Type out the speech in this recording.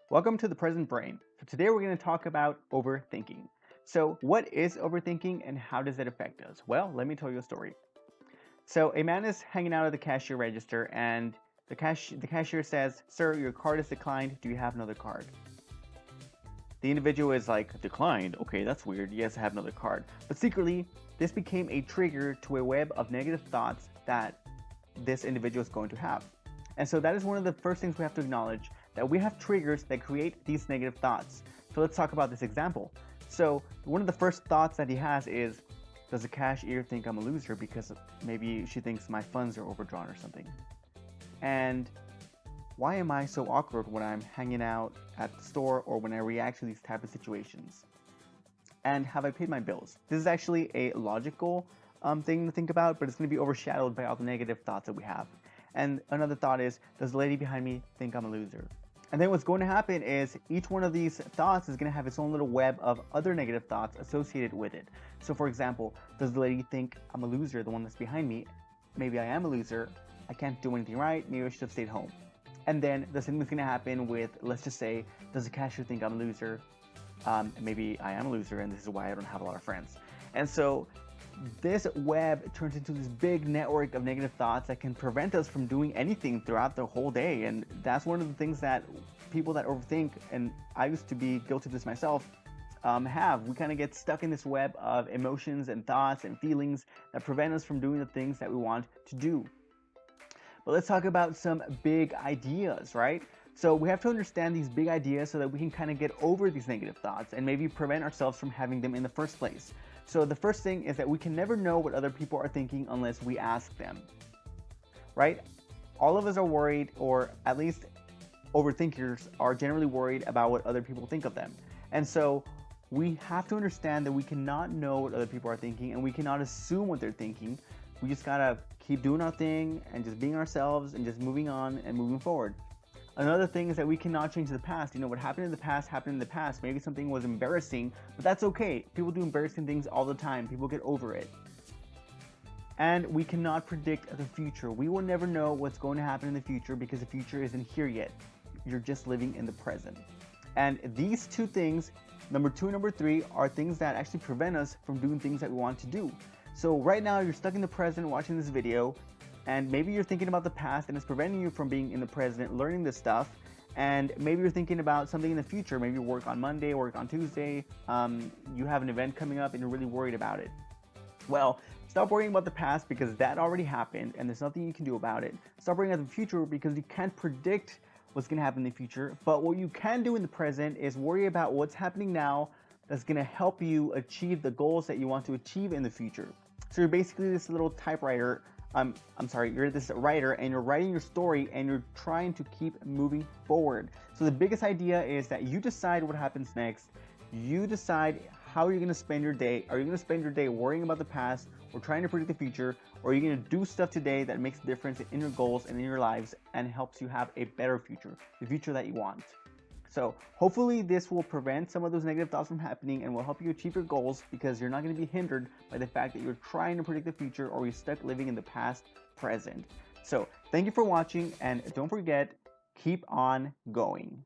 Welcome to the Present Brain. So today we're going to talk about overthinking. So what is overthinking and how does it affect us? Well, let me tell you a story. So a man is hanging out at the cashier register and the cashier says, "Sir, your card is declined. Do you have another card?" The individual is like, "Declined? Okay, that's weird. Yes, I have another card." But secretly, this became a trigger to a web of negative thoughts that this individual is going to have. And so that is one of the first things we have to acknowledge, that we have triggers that create these negative thoughts. So let's talk about this example. So one of the first thoughts that he has is, does the cashier think I'm a loser because maybe she thinks my funds are overdrawn or something? And why am I so awkward when I'm hanging out at the store or when I react to these type of situations? And have I paid my bills? This is actually a logical thing to think about, but it's going to be overshadowed by all the negative thoughts that we have. And another thought is, does the lady behind me think I'm a loser? And then what's going to happen is each one of these thoughts is going to have its own little web of other negative thoughts associated with it. So for example, does the lady think I'm a loser, the one that's behind me? Maybe I am a loser. I can't do anything right. Maybe I should have stayed home. And then the same thing's going to happen with, let's just say, does the cashier think I'm a loser? Maybe I am a loser and this is why I don't have a lot of friends. And so this web turns into this big network of negative thoughts that can prevent us from doing anything throughout the whole day. And that's one of the things that people that overthink, and I used to be guilty of this myself, have. We kind of get stuck in this web of emotions and thoughts and feelings that prevent us from doing the things that we want to do. But let's talk about some big ideas, right? So we have to understand these big ideas so that we can kind of get over these negative thoughts and maybe prevent ourselves from having them in the first place. So the first thing is that we can never know what other people are thinking unless we ask them, right? All of us are worried, or at least overthinkers are generally worried about what other people think of them. And so we have to understand that we cannot know what other people are thinking and we cannot assume what they're thinking. We just gotta keep doing our thing and just being ourselves and just moving on and moving forward. Another thing is that we cannot change the past. You know, what happened in the past happened in the past. Maybe something was embarrassing, but that's okay. People do embarrassing things all the time. People get over it. And we cannot predict the future. We will never know what's going to happen in the future because the future isn't here yet. You're just living in the present. And these two things, number 2 and number 3, are things that actually prevent us from doing things that we want to do. So right now you're stuck in the present watching this video, and maybe you're thinking about the past and it's preventing you from being in the present, learning this stuff. And maybe you're thinking about something in the future. Maybe you work on Monday, work on Tuesday. You have an event coming up and you're really worried about it. Well, stop worrying about the past because that already happened and there's nothing you can do about it. Stop worrying about the future because you can't predict what's going to happen in the future. But what you can do in the present is worry about what's happening now that's going to help you achieve the goals that you want to achieve in the future. So you're basically this little typewriter. You're this writer and you're writing your story and you're trying to keep moving forward. So the biggest idea is that you decide what happens next. You decide how you're going to spend your day. Are you going to spend your day worrying about the past or trying to predict the future? Or are you going to do stuff today that makes a difference in your goals and in your lives and helps you have a better future, the future that you want? So hopefully this will prevent some of those negative thoughts from happening and will help you achieve your goals because you're not going to be hindered by the fact that you're trying to predict the future or you're stuck living in the past present. So thank you for watching and don't forget, keep on going.